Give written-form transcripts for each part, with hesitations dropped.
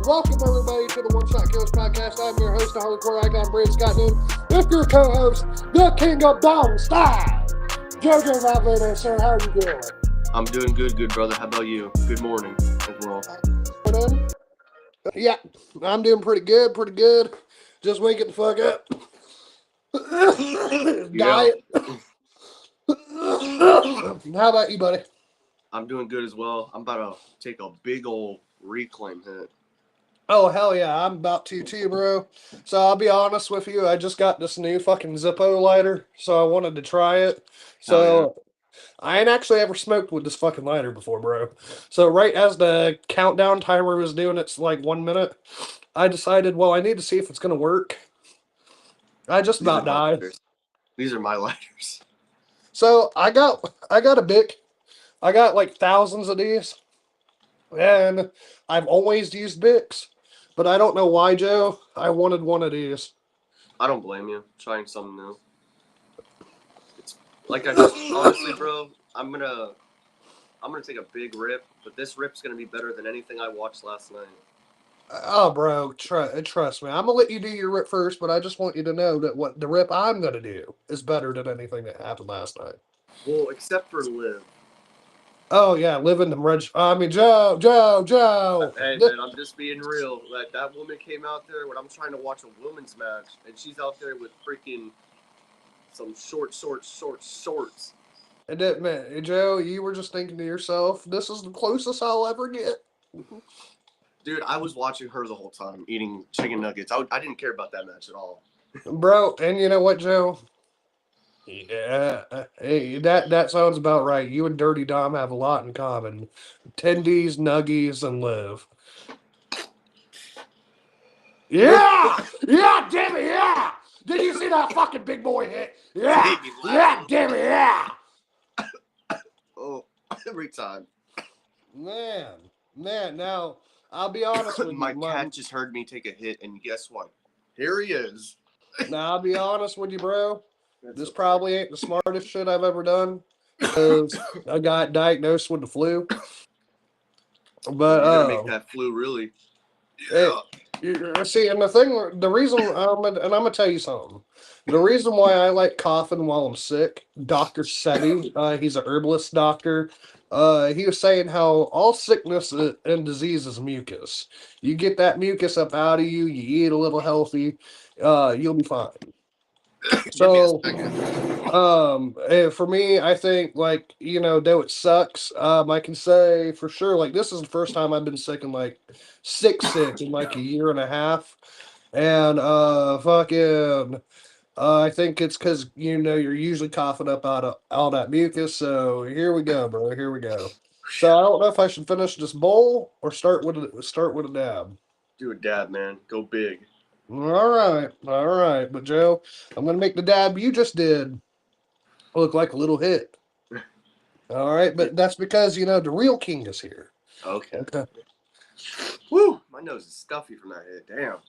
welcome everybody to the One Shot Kills podcast. I'm your host, the hardcore icon, Brad Scott Noon, with your co-host, the King of Dong Style, JoJo Valverde. Sir, how are you doing? I'm doing good, brother. How about you? Good morning as well. Yeah, I'm doing pretty good. Just waking the fuck up. Diet. How about you, buddy? I'm doing good as well. I'm about to take a big old reclaim hit. Oh, hell yeah, I'm about to too, bro. So I'll be honest with you, I just got this new fucking Zippo lighter, so I wanted to try it. So I ain't actually ever smoked with this fucking lighter before, bro. So right as the countdown timer was doing its like 1 minute, I decided, well, I need to see if it's gonna work. I just about died. These are my lighters. So I got a Bic. I got like thousands of these. And I've always used Bics. But I don't know why, Joe. I wanted one of these. I don't blame you. Trying something new. It's like I just honestly, bro. I'm gonna take a big rip, but this rip's gonna be better than anything I watched last night. Oh, bro, trust me. I'm gonna let you do your rip first, but I just want you to know that what the rip I'm gonna do is better than anything that happened last night. Well, except for Liv. Oh yeah, living the Joe. Hey man, I'm just being real. Like that woman came out there when I'm trying to watch a women's match, and she's out there with freaking some shorts. And that man, Joe, you were just thinking to yourself, "This is the closest I'll ever get." Dude, I was watching her the whole time eating chicken nuggets. I didn't care about that match at all, bro. And you know what, Joe? Yeah, hey, that sounds about right. You and Dirty Dom have a lot in common. Tendies, nuggies, and Liv. Yeah! Yeah, damn it, yeah! Did you see that fucking big boy hit? Yeah! Yeah, damn it, yeah! Oh, every time. Man, now, I'll be honest with you. My cat just heard me take a hit, and guess what? Here he is. Now, I'll be honest with you, bro. This probably ain't the smartest shit I've ever done, because I got diagnosed with the flu. But, you're gonna make that flu really. Yeah. See, and the reason, and I'm gonna tell you something. The reason why I like coughing while I'm sick, Dr. Seti, he's a herbalist doctor. He was saying how all sickness and disease is mucus. You get that mucus up out of you, you eat a little healthy, you'll be fine. So, for me, I think, like, though it sucks, I can say for sure, like, this is the first time I've been sick in, like, sick in, like, a year and a half. And, I think it's because, you're usually coughing up out of all that mucus. So here we go, bro. Here we go. So I don't know if I should finish this bowl or start with a dab. Do a dab, man. Go big. All right. But Joe, I'm gonna make the dab you just did look like a little hit. All right, but that's because the real king is here. Okay. Woo! My nose is stuffy from that hit. Damn.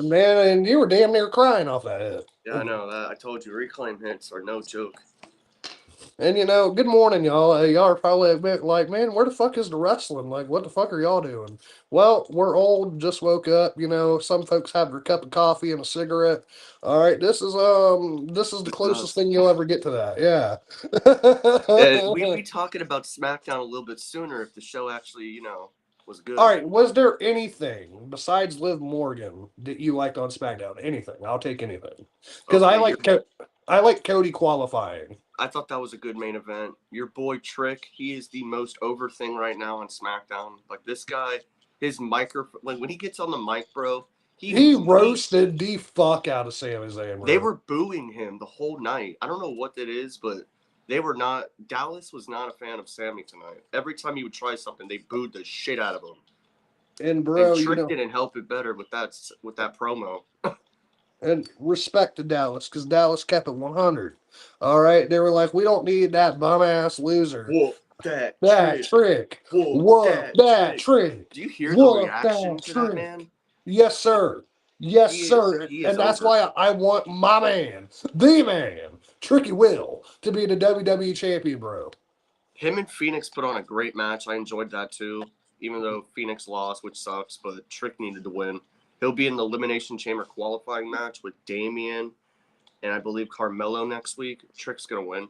Man, and you were damn near crying off that hit. Yeah, I know that. I told you, reclaim hits are no joke. And good morning, y'all. Y'all are probably a bit like, man, where the fuck is the wrestling? Like, what the fuck are y'all doing? Well, we're old, just woke up. Some folks have their cup of coffee and a cigarette. All right, this is the closest thing you'll ever get to that. Yeah. We'd be talking about SmackDown a little bit sooner if the show actually, was good. All right, was there anything besides Liv Morgan that you liked on SmackDown? Anything? I'll take anything because I like Cody qualifying. I thought that was a good main event. Your boy Trick, he is the most over thing right now on SmackDown. Like this guy, his microphone, like when he gets on the mic, bro, he roasted the fuck out of Sami Zayn, bro. They were booing him the whole night. I don't know what that is, but they were not. Dallas was not a fan of Sami tonight. Every time he would try something, they booed the shit out of him. And bro, Trick didn't help it better with that promo. And respect to Dallas, because Dallas kept it 100. All right, they were like, we don't need that bum ass loser. Whoop that trick. Whoop that trick. Do you hear the reaction to that man? Yes, sir. Yes, sir. And that's why I want my man, the man, Tricky Will, to be the WWE champion, bro. Him and Phoenix put on a great match. I enjoyed that too. even though Phoenix lost, which sucks, but Trick needed to win. He'll be in the Elimination Chamber qualifying match with Damian and I believe Carmelo next week. Trick's going to win.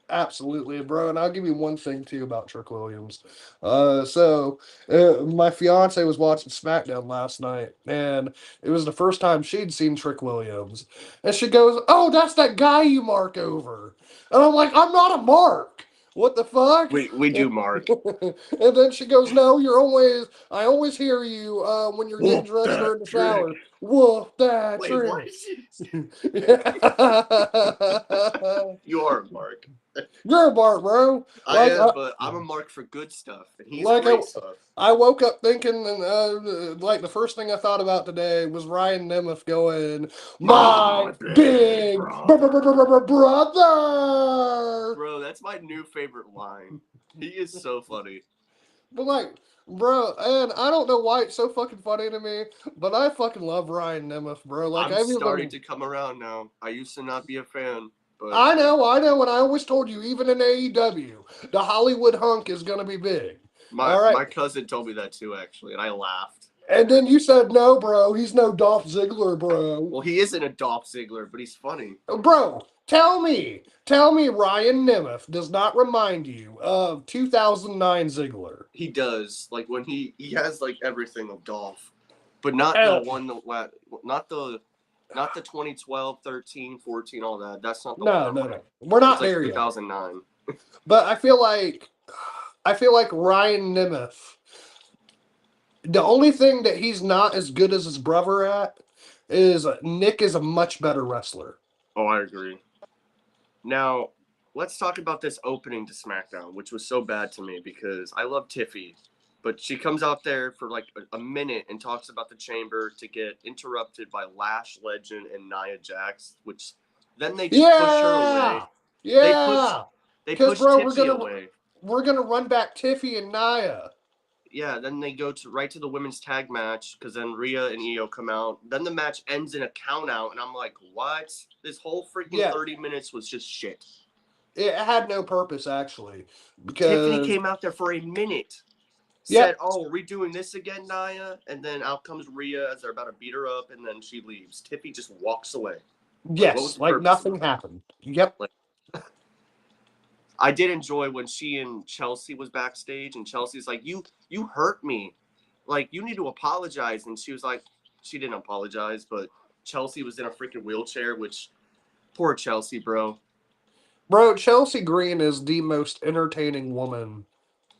Absolutely, bro. And I'll give you one thing too about Trick Williams. My fiance was watching SmackDown last night, and it was the first time she'd seen Trick Williams. And she goes, "Oh, that's that guy you mark over." And I'm like, "I'm not a mark. What the fuck?" We do mark. And then she goes, "No, I always hear you when you're getting dressed or in the shower. Woof that Wait, what trick." is You are a mark. You're a mark, bro. I am, but I'm a mark for good stuff, and he's great stuff. I woke up thinking, like the first thing I thought about today was Ryan Nemeth going, "My big brother." Bro, that's my new favorite line. He is so funny. But like, bro, and I don't know why it's so fucking funny to me, but I fucking love Ryan Nemeth, bro. Like I'm starting to come around now. I used to not be a fan. But I know, and I always told you, even in AEW, the Hollywood hunk is gonna be big. My cousin told me that too, actually, and I laughed. And then you said, "No, bro, he's no Dolph Ziggler, bro." Well, he isn't a Dolph Ziggler, but he's funny. Bro, tell me Ryan Nemeth does not remind you of 2009 Ziggler. He does. Like, when he has, like, everything of Dolph. But not the one, not the 2012, 13, 14, all that. That's not the one. No. We're not there yet. 2009. But I feel like Ryan Nemeth, the only thing that he's not as good as his brother at is Nick is a much better wrestler. Oh, I agree. Now, let's talk about this opening to SmackDown, which was so bad to me because I love Tiffy. But she comes out there for like a minute and talks about the chamber to get interrupted by Lash Legend and Nia Jax, which then they just push her away. Yeah. They push Tiffy away. We're gonna run back Tiffy and Nia. Yeah, then they go right to the women's tag match because then Rhea and Io come out. Then the match ends in a count out, and I'm like, what? This whole freaking 30 minutes was just shit. It had no purpose, actually. Because Tiffany came out there for a minute. Said, "Oh, are we doing this again, Nia?" And then out comes Rhea as they're about to beat her up, and then she leaves. Tiffy just walks away. Yes, like nothing happened. Yep. I did enjoy when she and Chelsea was backstage, and Chelsea's like, you hurt me. Like, you need to apologize. And she was like, she didn't apologize, but Chelsea was in a freaking wheelchair, which, poor Chelsea, bro. Bro, Chelsea Green is the most entertaining woman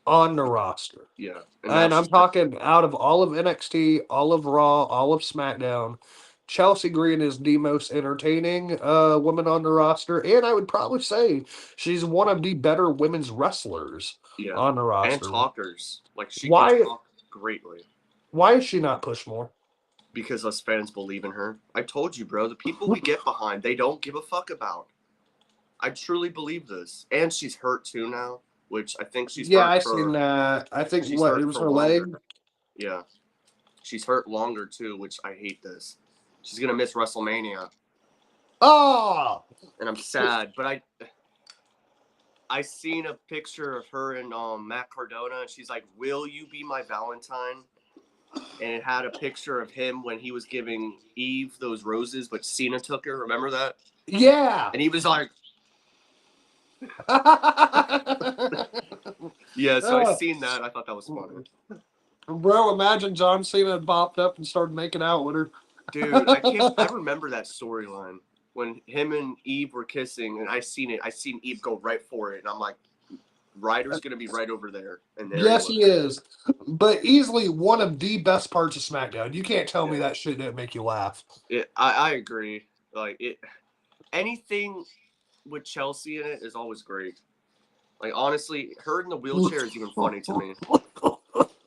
on the roster. Yeah. And I'm talking out of all of NXT, all of Raw, all of SmackDown. Chelsea Green is the most entertaining woman on the roster, and I would probably say she's one of the better women's wrestlers on the roster. And talkers. Like, she can talk greatly. Why is she not pushed more? Because us fans believe in her. I told you, bro, the people we get behind, they don't give a fuck about. I truly believe this. And she's hurt too now, which I think she's hurt. Yeah, I've seen that. I think it was her leg. Yeah. She's hurt longer too, which I hate this. She's going to miss WrestleMania. Oh! And I'm sad, but I seen a picture of her and Matt Cardona, and she's like, "Will you be my Valentine?" And it had a picture of him when he was giving Eve those roses, but Cena took her. Remember that? Yeah. And he was like, yeah, so I seen that. I thought that was funny. Bro, imagine John Cena had popped up and started making out with her. Dude, I remember that storyline when him and Eve were kissing, and I seen Eve go right for it, and I'm like, Ryder's gonna be right over there. And there yes, he is. But easily one of the best parts of SmackDown. You can't tell me that shit didn't make you laugh. I agree. Like anything with Chelsea in it is always great. Like, honestly, her in the wheelchair is even funny to me.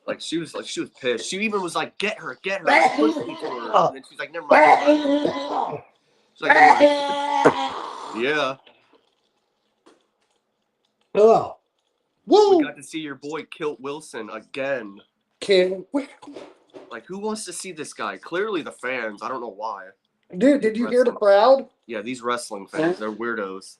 Like, she was pissed. She even was like, get her. And then she's like, never mind. She's like, yeah. Oh. Woo! We got to see your boy Kilt Wilson again. Like, who wants to see this guy? Clearly the fans. I don't know why. Dude, did you hear the crowd? Yeah, these wrestling fans, they're weirdos.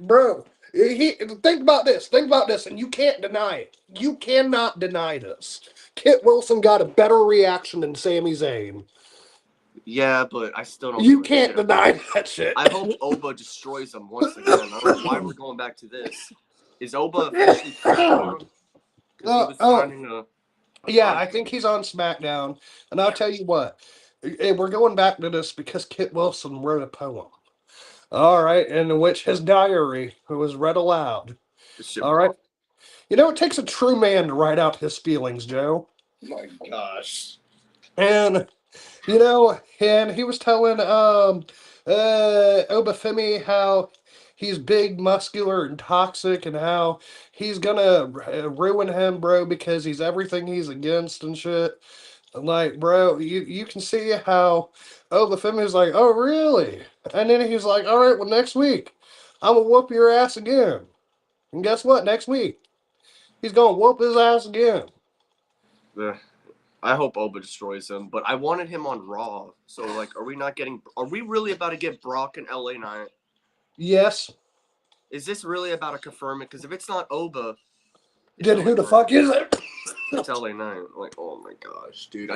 Bro, think about this, and you can't deny it. You cannot deny this. Kit Wilson got a better reaction than Sami Zayn. Yeah, but I still don't You give a can't shit. deny that shit. I hope Oba destroys him once again. I don't know why we're going back to this. Is Oba officially free for him? Because he was signing a yeah, I contract. think he's on SmackDown. And I'll tell you what, we're going back to this because Kit Wilson wrote a poem. All right, in which his diary was read aloud. This shit All right. You know, it takes a true man to write out his feelings, Joe. My gosh. And and he was telling Obafemi how he's big, muscular, and toxic, and how he's gonna ruin him, bro, because he's everything he's against and shit. And like, bro, you can see how Obafemi's like, oh really? And then he's like, all right, well next week I'm gonna whoop your ass again. And guess what? Next week he's gonna whoop his ass again. Yeah. I hope Oba destroys him, but I wanted him on Raw. So, like, are we really about to get Brock and LA Knight? Yes. Is this really about to confirm it? Because if it's not Oba, it's Then LA who the Knight. fuck is it? It's LA Knight. Like, oh my gosh, dude.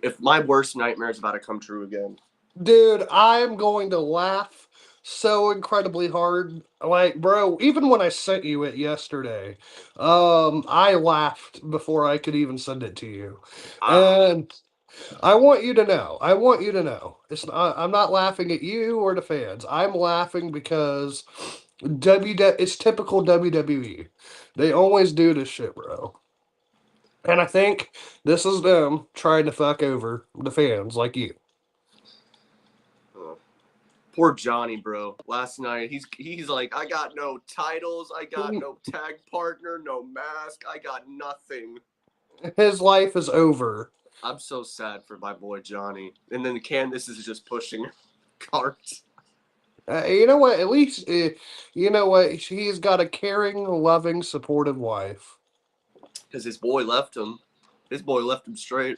If my worst nightmare is about to come true again. Dude, I'm going to laugh so incredibly hard. Like, bro, even when I sent you it yesterday, I laughed before I could even send it to you. Ah, And I want you to know. I want you to know. I'm not laughing at you or the fans. I'm laughing because it's typical WWE. They always do this shit, bro. And I think this is them trying to fuck over the fans like you. oh. Poor Johnny, bro. Last night, he's like, I got no titles, I got no tag partner, no mask, I got nothing. His life is over. I'm so sad for my boy Johnny. And then Candice is just pushing carts. You know what? At least, you know what? He's got a caring, loving, supportive wife. Because his boy left him. His boy left him straight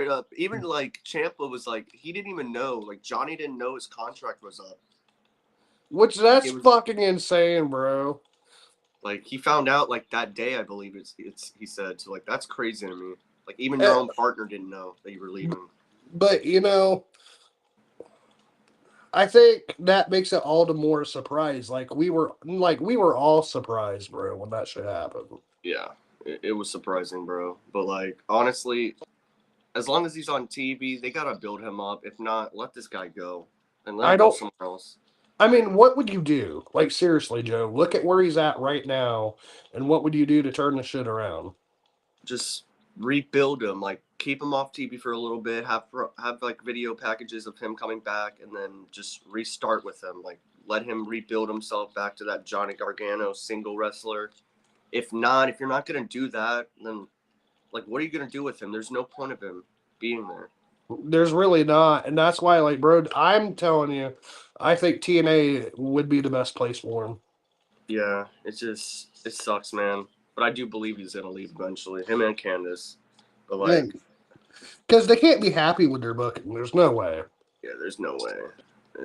up. Even like Ciampa was like, he didn't even know. Like Johnny didn't know his contract was up. Which Like, that's fucking insane, bro. Like he found out like that day, I believe it's he said. So like that's crazy to me. Like even your Uh, own partner didn't know that you were leaving. but I think that makes it all the more surprise. Like we were all surprised, bro, when that shit happened. Yeah, it was surprising, bro. But like honestly, as long as he's on TV, they gotta build him up. If not, let this guy go and let I him go don't. somewhere else. I mean, what would you do? Like seriously, Joe, look at where he's at right now, and what would you do to turn the shit around? Just rebuild him, like keep him off TV for a little bit, have like video packages of him coming back, and then just restart with him. Like let him rebuild himself back to that Johnny Gargano single wrestler. If not, if you're not gonna do that, then like what are you gonna do with him? There's no point of him being there. There's really not, and that's why, like, bro, I'm telling you, I think TNA would be the best place for him. Yeah, it sucks, man. But I do believe he's gonna leave eventually. Him and Candice. But like, Because they can't be happy with their booking. There's no way. yeah, there's no way.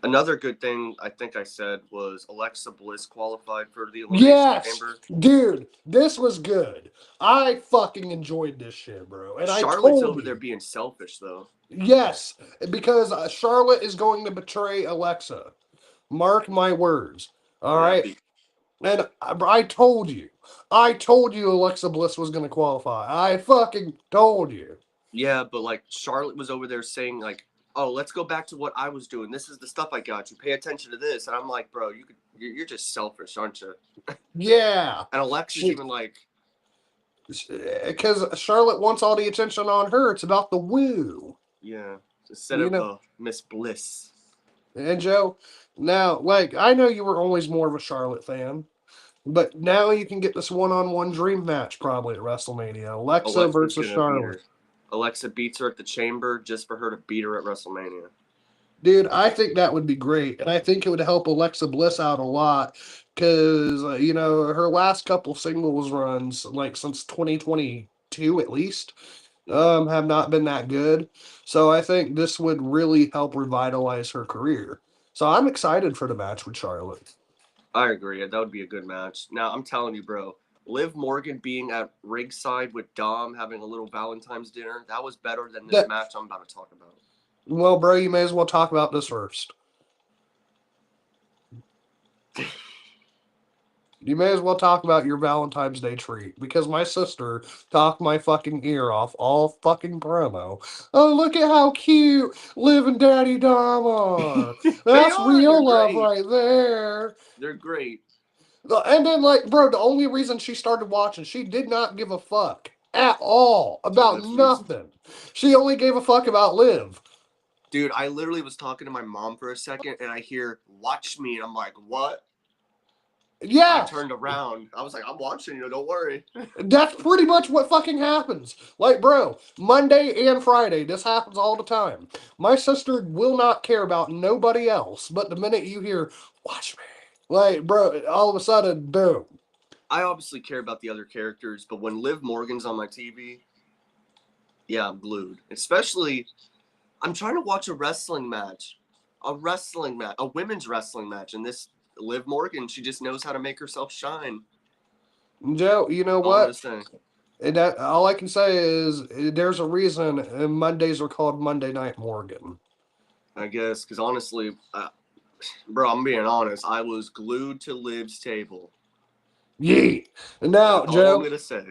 Another good thing I think I said was Alexa Bliss qualified for the Elimination Yes, Chamber. dude, this was good. I fucking enjoyed this shit, bro. And I Charlotte's told over there you, being selfish though. yes, because Charlotte is going to betray Alexa. Mark my words. All Yeah, right. And I told you Alexa Bliss was going to qualify. I fucking told you. yeah, but like Charlotte was over there saying like, "Oh, let's go back to what I was doing. This is the stuff I got you. Pay attention to this." And I'm like, "Bro, you're just selfish, aren't you?" Yeah. And Alexa's even like, because Charlotte wants all the attention on her. It's about the woo. yeah, instead You of know, Miss Bliss. and Joe, now, like, I know you were always more of a Charlotte fan, but now you can get this one-on-one dream match probably at WrestleMania. Alexa Alexa's versus gonna beat Charlotte. her. Alexa beats her at the Chamber just for her to beat her at WrestleMania. Dude, I think that would be great, and I think it would help Alexa Bliss out a lot because her last couple singles runs, like since 2022 at least, Yeah, have not been that good. So I think this would really help revitalize her career. So I'm excited for the match with Charlotte. I agree. That would be a good match. Now I'm telling you, bro. Liv Morgan being at ringside with Dom having a little Valentine's dinner, that was better than this That match I'm about to talk about. well, bro, you may as well talk about this first. You may as well talk about your Valentine's Day treat because my sister talked my fucking ear off all fucking promo. Oh, look at how cute Liv and Daddy Dom are. They That's are. They're real love great. right there. They're great. And then, like, bro, the only reason she started watching, she did not give a fuck at all about nothing. She only gave a fuck about Liv. Dude, I literally was talking to my mom for a second, and I hear "watch me," and I'm like, "What?" Yeah. I turned around. I was like, "I'm watching you. Don't worry." That's pretty much what fucking happens. Like, bro, Monday and Friday, this happens all the time. My sister will not care about nobody else, but the minute you hear, watch me, like, bro, all of a sudden, boom. I obviously care about the other characters, but when Liv Morgan's on my TV, yeah, I'm glued. Especially, I'm trying to watch a wrestling match, a women's wrestling match, and this Liv Morgan, she just knows how to make herself shine. Joe, you know All I'm gonna what? say. And that, all I can say is there's a reason Mondays are called Monday Night Morgan. I guess, because honestly, bro, I'm being honest. I was glued to Liv's table. Yeet. And now, That's all I'm Joe, gonna say.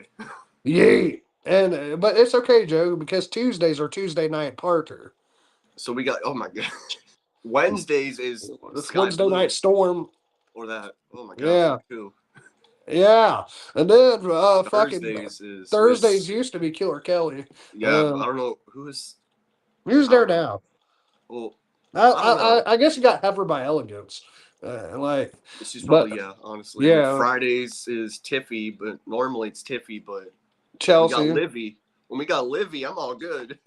yeet. And but it's okay, Joe, because Tuesdays are Tuesday Night Parker. So we got. Oh my god. Wednesdays is It's Sky Wednesday Blue Night Storm. or that. Oh my god, Yeah. me too. Yeah, and then fucking Thursdays is Thursdays Miss. used to be Killer Kelly. Yeah, I don't know who is. Who's I there don't know. now? Well, I I don't I know. I guess you got Heifer by Elegance, like, She's but probably honestly. And then yeah, Fridays is Tiffy, but normally it's Tiffy. But when we got Chelsea, Livy, I'm all good.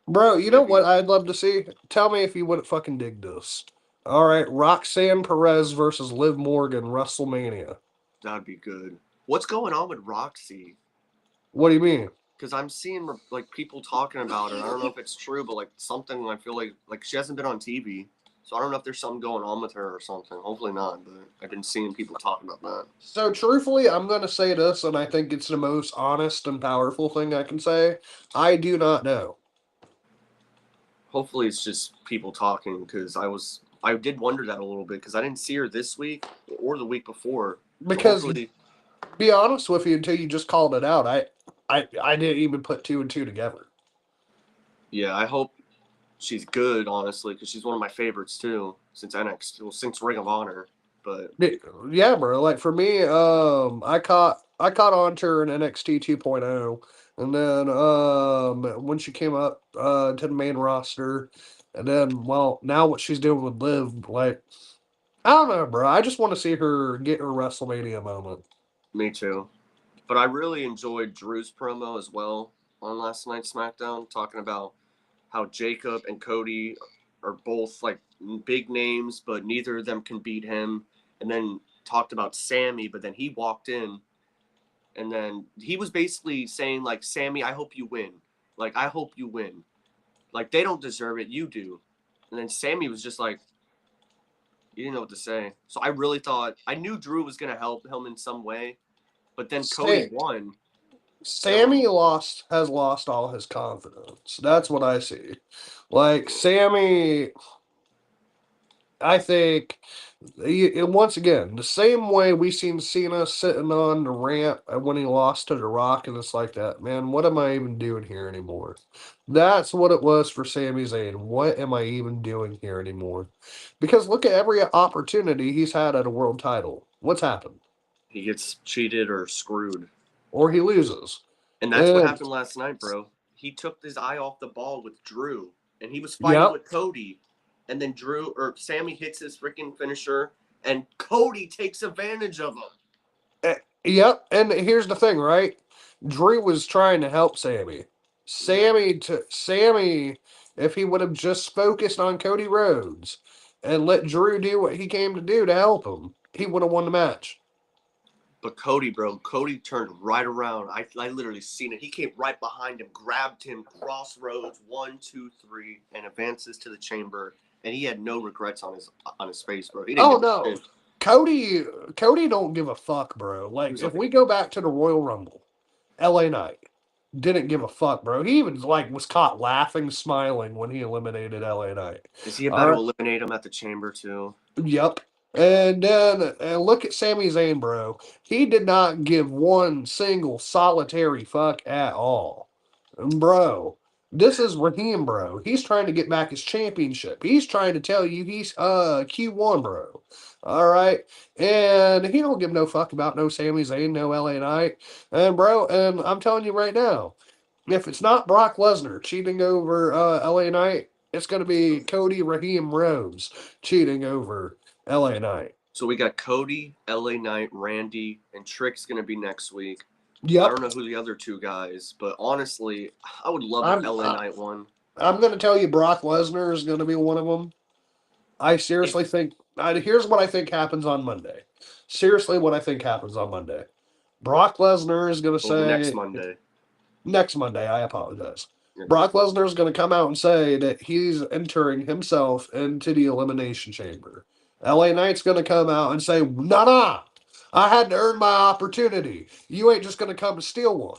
bro. You know what Livy, I'd love to see? Tell me if you wouldn't fucking dig this. All right, Roxanne Perez versus Liv Morgan, WrestleMania. that'd be good. What's going on with Roxy? What do you mean? Because I'm seeing like people talking about her. I don't know if it's true, but like something I feel like she hasn't been on TV, so I don't know if there's something going on with her or something. Hopefully not, but I've been seeing people talking about that. So truthfully, I'm gonna say this, and I think it's the most honest and powerful thing I can say. I do not know. Hopefully it's just people talking because I did wonder that a little bit because I didn't see her this week or the week before. So Because hopefully, be honest with you, until you just called it out, I didn't even put two and two together. yeah, I hope she's good honestly because she's one of my favorites too since NXT, well since Ring of Honor. But Yeah, bro. Like for me, I caught on to her in NXT 2.0, and then when she came up to the main roster, and then well now what she's doing with Liv, like I don't know, bro. I just want to see her get her WrestleMania moment. me too. But I really enjoyed Drew's promo as well on last night's SmackDown, talking about how Jacob and Cody are both like big names, but neither of them can beat him. And then talked about Sammy, but then he walked in and then he was basically saying like, Sammy, I hope you win. Like, I hope you win. Like, they don't deserve it, you do. And then Sammy was just like, you didn't know what to say. So I really thought I knew Drew was gonna help him in some way, but then Cody Sa- won. That was Sammy has lost all his confidence. That's what I see. Like Sammy, I think once again, the same way we seen Cena sitting on the ramp when he lost to The Rock, and it's like that, man, what am I even doing here anymore? That's what it was for Sami Zayn. What am I even doing here anymore? Because look at every opportunity he's had at a world title. What's happened? he gets cheated or screwed. Or he loses. And that's what And happened last night, bro. He took his eye off the ball with Drew, and he was fighting yep, with Cody, and then Sammy hits his freaking finisher, and Cody takes advantage of him. yep. And here's the thing, right? Drew was trying to help Sammy. Yeah. Sammy, if he would have just focused on Cody Rhodes and let Drew do what he came to do to help him, he would have won the match. But Cody, bro, Cody turned right around. I literally seen it. He came right behind him, grabbed him, crossroads, 1, 2, 3, and advances to the chamber. And he had no regrets on his face, bro. He didn't Oh give a no. shit. Cody don't give a fuck, bro. Like, if we go back to the Royal Rumble, LA Knight didn't give a fuck, bro. He even like was caught laughing, smiling when he eliminated LA Knight. Is he about All to right. eliminate him at the Chamber too? Yep. And then look at Sami Zayn, bro. He did not give one single solitary fuck at all. Bro, this is Raheem, bro. He's trying to get back his championship. He's trying to tell you he's Q1, bro. All right. And he don't give no fuck about no Sami Zayn, no LA Knight. And bro, and I'm telling you right now, if it's not Brock Lesnar cheating over LA Knight, it's going to be Cody Raheem Rose cheating over LA Knight. So we got Cody, LA Knight, Randy, and Trick's going to be next week. Yep. I don't know who the other two guys, but honestly, I would love if LA Knight won. I'm going to tell you Brock Lesnar is going to be one of them. I seriously think, here's what I think happens on Monday. Seriously, what I think happens on Monday. Brock Lesnar is going to say. Next Monday. Next Monday, I apologize. Yeah. Brock Lesnar is going to come out and say that he's entering himself into the Elimination Chamber. LA Knight's going to come out and say, nah, I had to earn my opportunity. You ain't just going to come to steal one.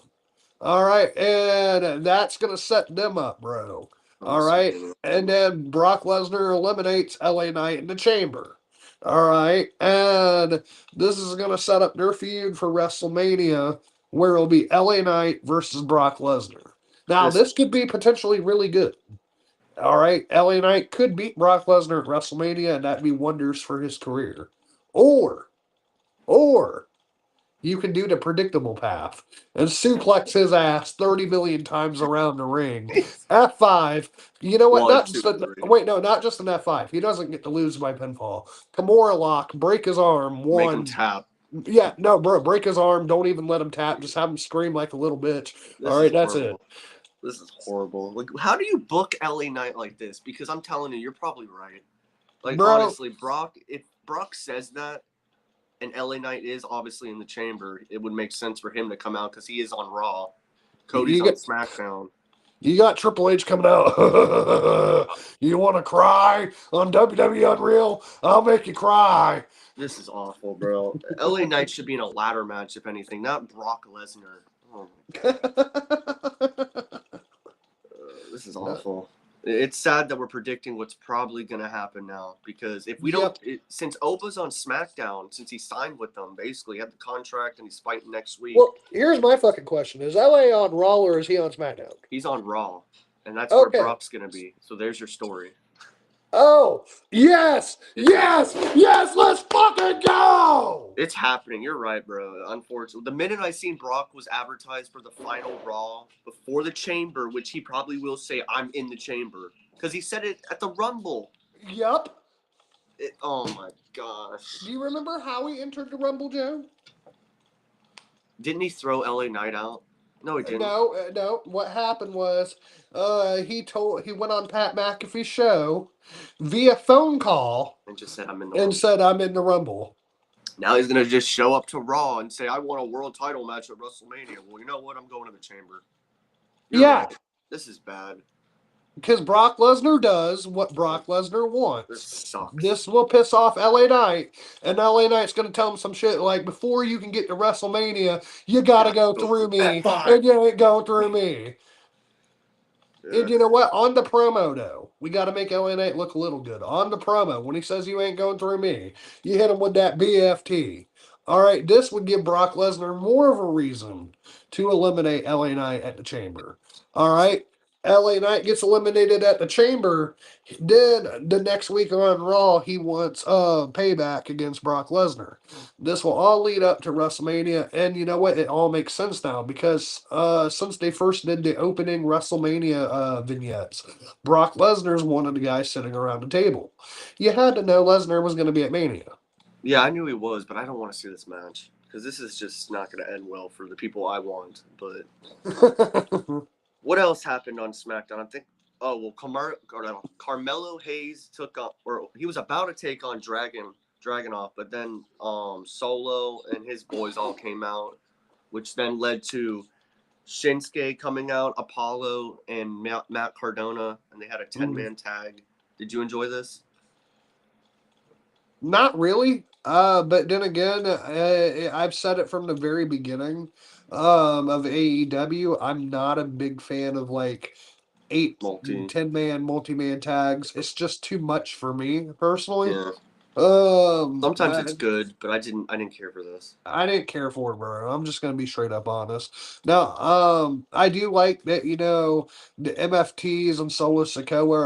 All right. And that's going to set them up, bro. All right. And then Brock Lesnar eliminates LA Knight in the chamber. All right. And this is going to set up their feud for WrestleMania, where it'll be LA Knight versus Brock Lesnar. Now, this could be potentially really good. All right. LA Knight could beat Brock Lesnar at WrestleMania, and that'd be wonders for his career. Or, you can do the predictable path and suplex his ass 30 million times around the ring. F5. You know what? Not just an F5. He doesn't get to lose by pinfall. Kimura lock, break his arm. One. Make him tap. Yeah, no, bro, break his arm. Don't even let him tap. Just have him scream like a little bitch. All right, that's it. This is horrible. Like, how do you book LA Knight like this? Because I'm telling you, you're probably right. Like, bro, honestly, if Brock says that, and LA Knight is obviously in the chamber, it would make sense for him to come out because he is on Raw. Cody's on SmackDown. You got Triple H coming out. You want to cry on WWE Unreal? I'll make you cry. This is awful, bro. LA Knight should be in a ladder match, if anything, not Brock Lesnar. Oh my God. This is awful. It's sad that we're predicting what's probably going to happen now, because if we don't, since Oba's on SmackDown, since he signed with them, basically he had the contract and he's fighting next week. Well, here's my fucking question: is LA on Raw or is he on SmackDown? He's on Raw, and that's where Brock's going to be. So there's your story. Oh, yes, let's fucking go! It's happening. You're right, bro. Unfortunately, the minute I seen Brock was advertised for the final Raw before the Chamber, which he probably will say, I'm in the Chamber, because he said it at the Rumble. Yep. Oh, my gosh. Do you remember how he entered the Rumble, Joe? Didn't he throw LA Knight out? No, he didn't. No. What happened was, he went on Pat McAfee's show via phone call and just said, I'm in the Rumble. Now he's gonna just show up to Raw and say, I want a world title match at WrestleMania. Well, you know what? I'm going to the Chamber. You're right. This is bad. Because Brock Lesnar does what Brock Lesnar wants. This sucks. This will piss off LA Knight, and LA Knight's going to tell him some shit like, before you can get to WrestleMania, you got to go through me, and you ain't going through me. Yeah. And you know what? On the promo, though, we got to make LA Knight look a little good. On the promo, when he says you ain't going through me, you hit him with that BFT. All right, this would give Brock Lesnar more of a reason to eliminate LA Knight at the Chamber. All right? LA Knight gets eliminated at the Chamber. Then the next week on Raw, he wants payback against Brock Lesnar. This will all lead up to WrestleMania, and you know what? It all makes sense now, because since they first did the opening WrestleMania vignettes, Brock Lesnar's one of the guys sitting around the table. You had to know Lesnar was going to be at Mania. Yeah, I knew he was, but I don't want to see this match, because this is just not going to end well for the people I want. But what else happened on SmackDown? I think, Carmelo Hayes he was about to take on Dragunov, but then Solo and his boys all came out, which then led to Shinsuke coming out, Apollo, and Matt Cardona, and they had a 10-man tag. Did you enjoy this? Not really. But then again, I've said it from the very beginning of AEW. I'm not a big fan of like eight, Multi. 10 man, multi-man tags. It's just too much for me personally. Yeah. Um, Sometimes it's good, but I didn't care for this. I didn't care for it, bro. I'm just gonna be straight up honest. Now, I do like that, the MFTs and Solo Sokoa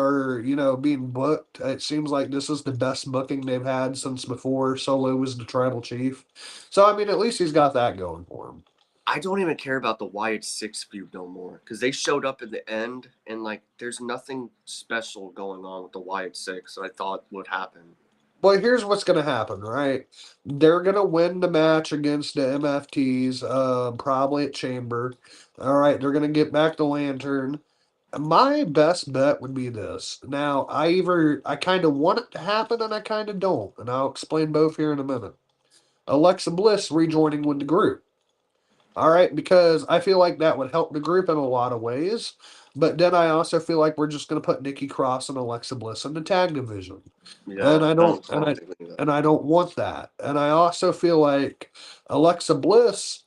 are, being booked. It seems like this is the best booking they've had since before Solo was the tribal chief. So I mean, at least he's got that going for him. I don't even care about the Wyatt Six feud no more because they showed up at the end and like there's nothing special going on with the Wyatt Six that I thought would happen. Well, here's what's gonna happen, right? They're gonna win the match against the MFTs, probably at Chamber. All right, they're gonna get back the Lantern. My best bet would be this. Now, I kind of want it to happen and I kind of don't, and I'll explain both here in a minute. Alexa Bliss rejoining with the group. All right, because I feel like that would help the group in a lot of ways. But then I also feel like we're just going to put Nikki Cross and Alexa Bliss in the tag division, and Yeah, I don't, I don't think we need that. and I don't want that. And I also feel like Alexa Bliss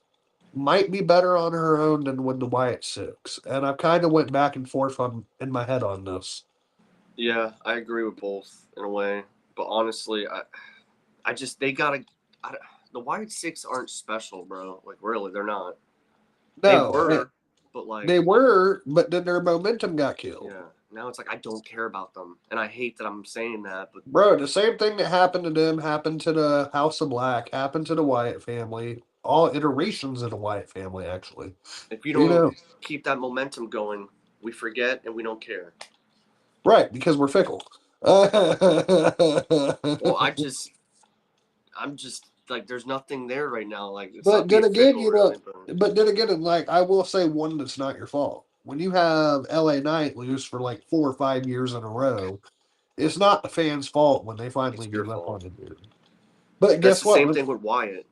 might be better on her own than with the Wyatt Six. And I kind of went back and forth in my head on this. Yeah, I agree with both in a way, but honestly, I just they gotta. The Wyatt Six aren't special, bro. Like really, they're not. They No, were, but they like were, but then their momentum got killed. yeah, now it's like I don't care about them, and I hate that I'm saying that, but Bro, the same thing that happened to them happened to the House of Black, happened to the Wyatt family, all iterations of the Wyatt family, actually. if you You don't know, keep that momentum going, we forget and we don't care. right, because we're fickle. Well, I'm just like there's nothing there right now. Like it's But not then being again, fickle really, but like I will say one that's not your fault. When you have LA Knight lose for like 4 or 5 years in a row, it's not the fans' fault when they finally it's your give up on fault. the dude. But That's guess the same what? thing with Wyatt.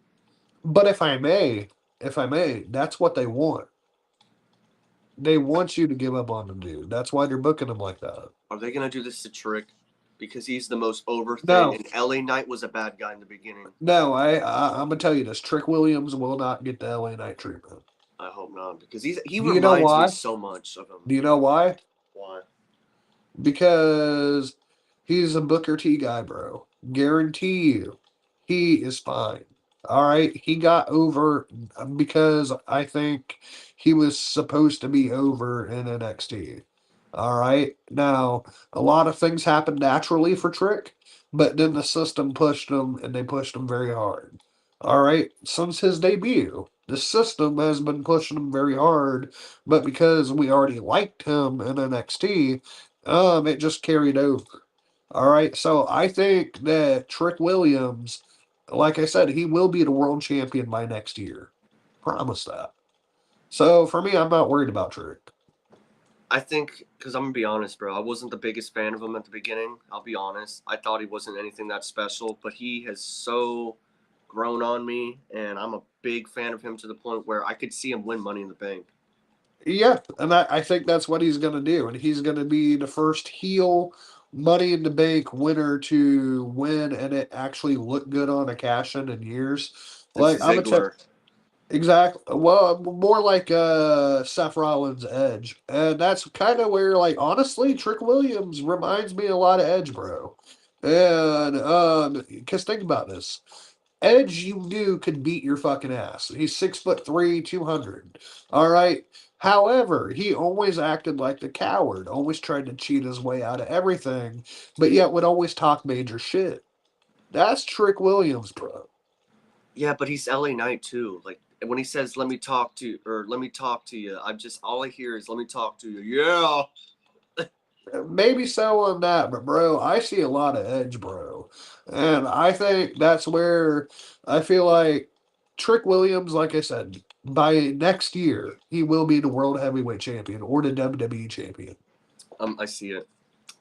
But if I may, that's what they want. They want you to give up on them, dude. That's why they're booking them like that. Are they gonna do this to Trick? Because he's the most over thing, No, and LA Knight was a bad guy in the beginning. no, I'm gonna tell you this: Trick Williams will not get the LA Knight treatment. I hope not, because he Do you know reminds me why? so much of him. Do you know why? Why? Because he's a Booker T guy, bro. Guarantee you, he is fine. All right, he got over because I think he was supposed to be over in NXT. All right, now a lot of things happened naturally for Trick, but then the system pushed him, and they pushed him very hard. All right, since his debut, the system has been pushing him very hard, but because we already liked him in NXT, it just carried over. All right, so I think that Trick Williams, like I said, he will be the world champion by next year. Promise that. So for me, I'm not worried about Trick. I think because I'm gonna be honest, bro. I wasn't the biggest fan of him at the beginning. I'll be honest. I thought he wasn't anything that special, but he has so grown on me, and I'm a big fan of him to the point where I could see him win Money in the Bank. Yeah, and I think that's what he's going to do. And he's going to be the first heel Money in the Bank winner to win and it actually look good on a cash in years. Since Like, I'm going to Ziggler, exactly. Well, more like Seth Rollins Edge. And that's kind of where, like, honestly, Trick Williams reminds me a lot of Edge, bro. And, because think about this. Edge, you knew could beat your fucking ass. He's 6'3", 200. All right. However, he always acted like the coward, always tried to cheat his way out of everything, but yet would always talk major shit. That's Trick Williams, bro. yeah, but he's LA Knight too. Like when he says "Let me talk to" or "Let me talk to you," I'm just all I hear is "Let me talk to you." Yeah, Maybe so on that, but bro, I see a lot of edge, bro. And I think that's where I feel like Trick Williams, like I said, by next year, he will be the world heavyweight champion or the WWE champion. I see it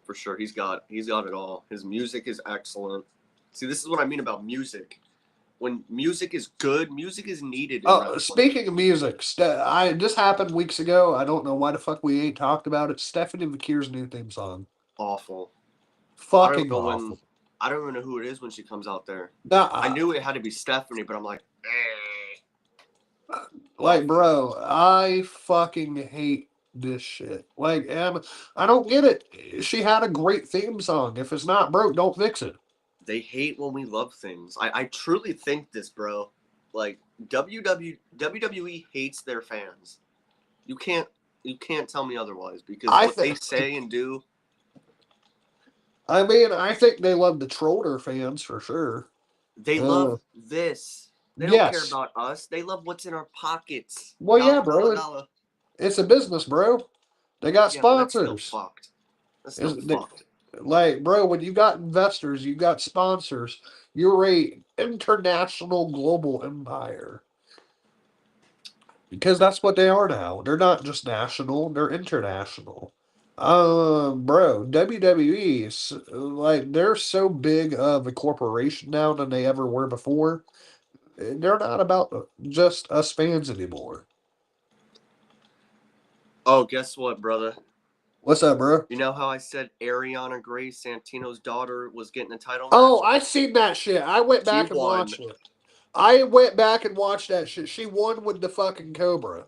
for sure. He's got it all. His music is excellent. See, this is what I mean about music. When music is good, music is needed in wrestling. Speaking of music, this happened weeks ago. I don't know why the fuck we ain't talked about it. Stephanie McKeer's new theme song, Awful. I don't fucking know when. awful. I don't even know who it is when she comes out there. Nah, I knew it had to be Stephanie, but I'm like, like, bro, I fucking hate this shit. Like, and I don't get it. She had a great theme song. If it's not broke, don't fix it. they hate when we love things. I truly think this, bro. Like WWE hates their fans. You can't tell me otherwise because I what they think. say and do, I mean, I think they love the troller fans for sure. they Uh, love this. They don't care yes. about us. They love what's in our pockets. Well, yeah, Dollar, dollar, bro. dollar. It's a business, bro. They got Yeah, but that's still sponsors. fucked. That's still Is they, fucked. like, bro, when you got investors, you got sponsors. You're a international global empire. Because that's what they are now. They're not just national, they're international. Bro, WWE is like they're so big of a corporation now than they ever were before. They're not about just us fans anymore. Oh, guess what, brother? What's up, bro? You know how I said Ariana Grace Santino's daughter was getting a title Oh, match? I seen that shit. I went She back and won. watched it. I went back and watched that shit. She won with the fucking Cobra.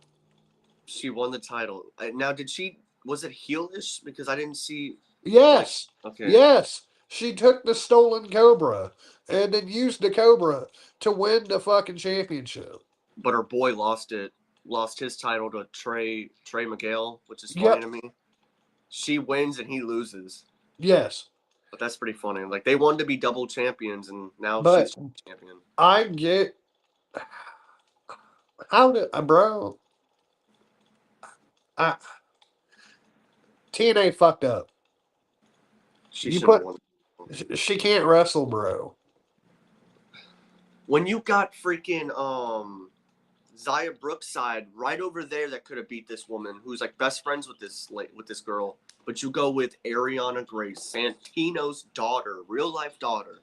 She won the title. Now, did she? Was it heelish? Because I didn't see. Like, Yes. okay, Yes. She took the stolen Cobra and then used the Cobra to win the fucking championship. but her boy lost it. Lost his title to Trey Miguel, which is funny Yep. to me. She wins and he loses, Yes. but that's pretty funny. Like they wanted to be double champions, and now But she's champion. I get how did bro I TNA fucked up. She You should have put won. she can't wrestle, bro. When you got freaking Zaya Brookside right over there that could have beat this woman who's like best friends with this girl. But you go with Ariana Grace, Santino's daughter, real life daughter,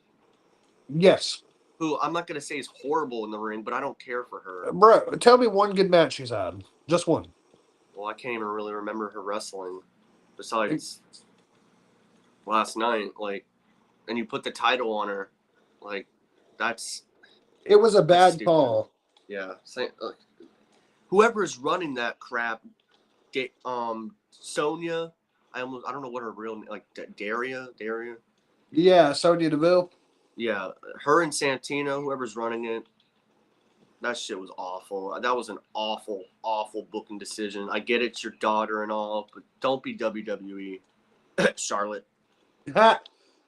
Yes. who I'm not gonna say is horrible in the ring, but I don't care for her. Bro, tell me one good match she's had. Just one. Well, I can't even really remember her wrestling besides last night. Like, and you put the title on her, like that's It was a that's bad stupid. call. Yeah, whoever is running that crap, Sonia. I don't know what her real name, like Daria. Yeah, Sonya Deville. Yeah, her and Santino, whoever's running it, that shit was awful. That was an awful, awful booking decision. I get it's your daughter and all, but don't be WWE, Charlotte. Ha.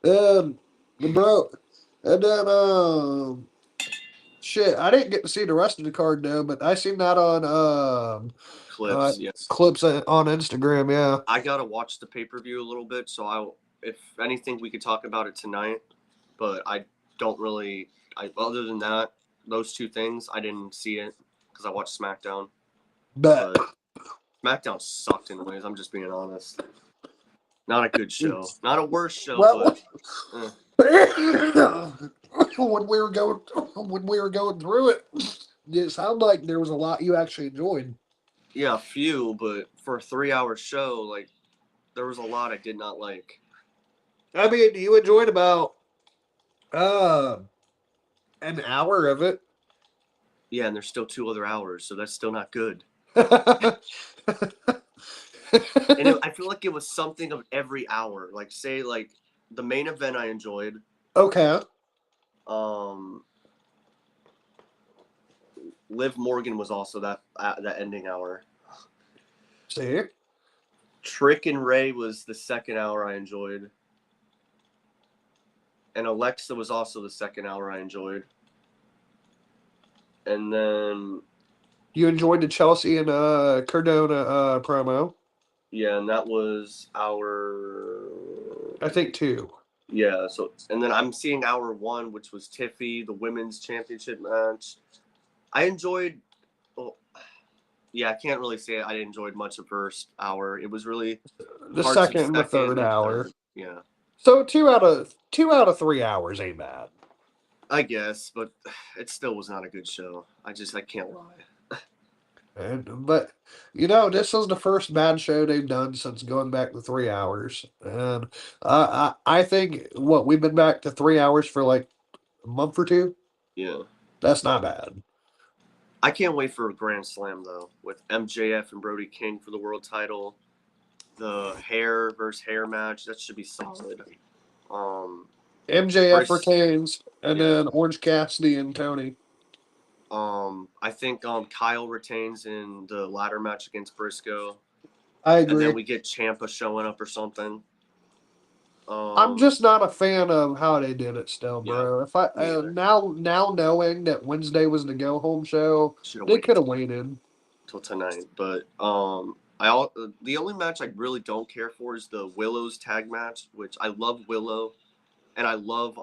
Bro. And then shit, I didn't get to see the rest of the card though, but I seen that on Clips, yes. clips on Instagram. Yeah, I gotta watch the pay per view a little bit, so if anything, we could talk about it tonight. But I don't really. Other than that, those two things, I didn't see it because I watched SmackDown. but But SmackDown sucked in ways. I'm just being honest. Not a good show. Not a worse show, well, but eh. when we were going through it, it sounded like there was a lot you actually enjoyed. Yeah, a few. But for a 3 hour show, like there was a lot I did not like. I mean, you enjoyed about uh, an hour of it. Yeah, and there's still 2 other hours, so that's still not good. And I feel like it was something of every hour. Like say like the main event I enjoyed. Okay. Um, Liv Morgan was also that ending hour. See? Trick and Ray was the second hour I enjoyed. And Alexa was also the second hour I enjoyed. And then You enjoyed the Chelsea and Cardona promo. yeah, and that was our I think two. yeah, so and then I'm seeing hour one, which was Tiffy, the women's championship match. I enjoyed well, yeah, I can't really say I enjoyed much of first hour. It was really The parts of second and the second third and hour. third. Yeah. So 2 out of 3 hours ain't bad. I guess, but it still was not a good show. I can't lie. But this is the first bad show they've done since going back to 3 hours, and I think we've been back to 3 hours for like a month or two. Yeah. That's not bad. I can't wait for a Grand Slam though, with MJF and Brody King for the world title. The hair versus hair match, that should be solid. MJF Bris, retains, and yeah. then Orange Cassidy and Tony. I think Kyle retains in the ladder match against Briscoe, I and then agree. we get Ciampa showing up or something. I'm just not a fan of how they did it still, Yeah, bro. If I me either. now knowing that Wednesday was the go home show, Should have they waited could have waited. till tonight. But the only match I really don't care for is the Willow's tag match, which I love Willow and I love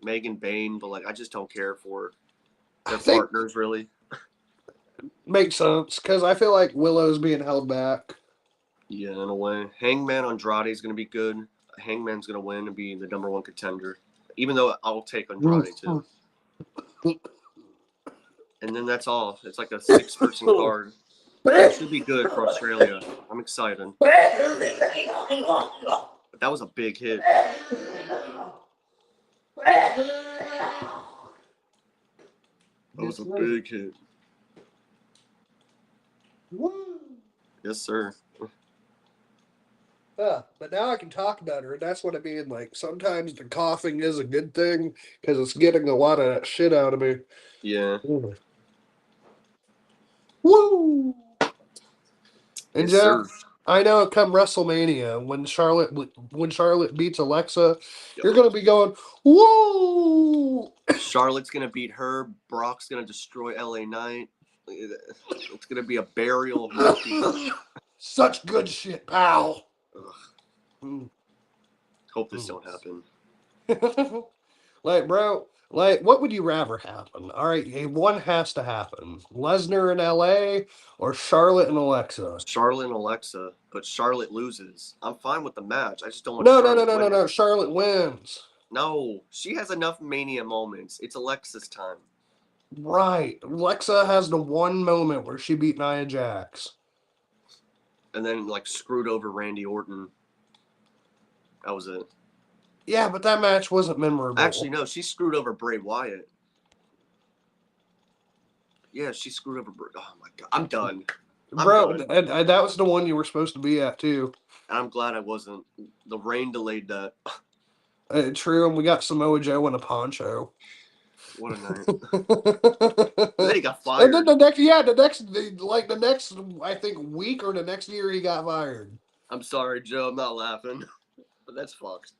Megan Bain, but like I just don't care for I their think partners really. makes sense because I feel like Willow's being held back. Yeah, in a way. Hangman Andrade is going to be good. Hangman's going to win and be the number one contender. Even though I'll take Andrade too. And then that's all. It's like a 6-person card. It should be good for Australia. I'm excited. But that was a big hit. That was a big hit. Yes, sir. But now I can talk better, and that's what I mean. Like, sometimes the coughing is a good thing because it's getting a lot of that shit out of me. Yeah. Woo! And Yes, Jeff, sir. I know come WrestleMania when Charlotte beats Alexa, Yep. you're gonna be going, woo! Charlotte's going to beat her. Brock's going to destroy LA Knight. It's going to be a burial of more people. Such good shit, pal. Hope this don't happen. Like, bro, like, what would you rather happen? All right, one has to happen. Lesnar in LA or Charlotte and Alexa? Charlotte and Alexa, but Charlotte loses. I'm fine with the match. I just don't want No, no, no, Charlotte no, no, winning. no. Charlotte wins. No, she has enough Mania moments. It's Alexa's time. Right. Alexa has the one moment where she beat Nia Jax. And then, like, screwed over Randy Orton. That was it. Yeah, but that match wasn't memorable. Actually, no, she screwed over Bray Wyatt. Yeah, she screwed over Bray. Oh, my God. I'm done. Bro, and that was the one you were supposed to be at, too. And I'm glad I wasn't. The rain delayed that. True, and we got Samoa Joe in a poncho. What a night. And then he got fired. And then the next, I think, week or the next year, he got fired. I'm sorry, Joe. I'm not laughing. But that's fucked.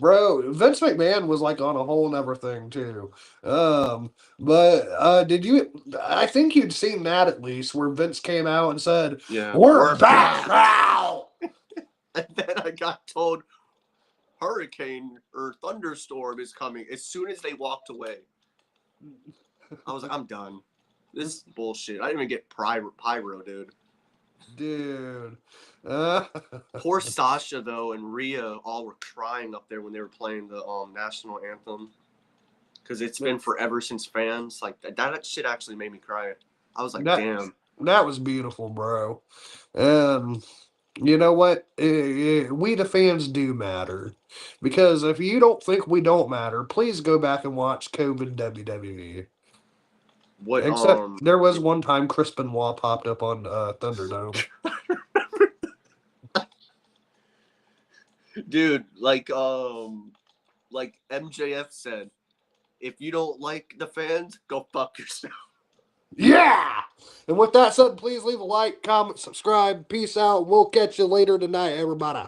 Bro, Vince McMahon was like on a whole nother thing too. But did you? I think you'd seen that at least, where Vince came out and said, Yeah, "We're back now." And then I got told hurricane or thunderstorm is coming as soon as they walked away. I was like, I'm done. This is bullshit. I didn't even get pyro, dude. Dude. Poor Sasha though and Rhea all were crying up there when they were playing the national anthem because it's been forever since fans like that shit actually made me cry. I was like, damn. That was beautiful, bro. And you know what? We the fans do matter. Because if you don't think we don't matter, please go back and watch COVID WWE. What Except there was one time Chris Benoit popped up on Thunderdome. Dude, like MJF said, if you don't like the fans, go fuck yourself. Yeah! And with that said, please leave a like, comment, subscribe. Peace out. We'll catch you later tonight, everybody.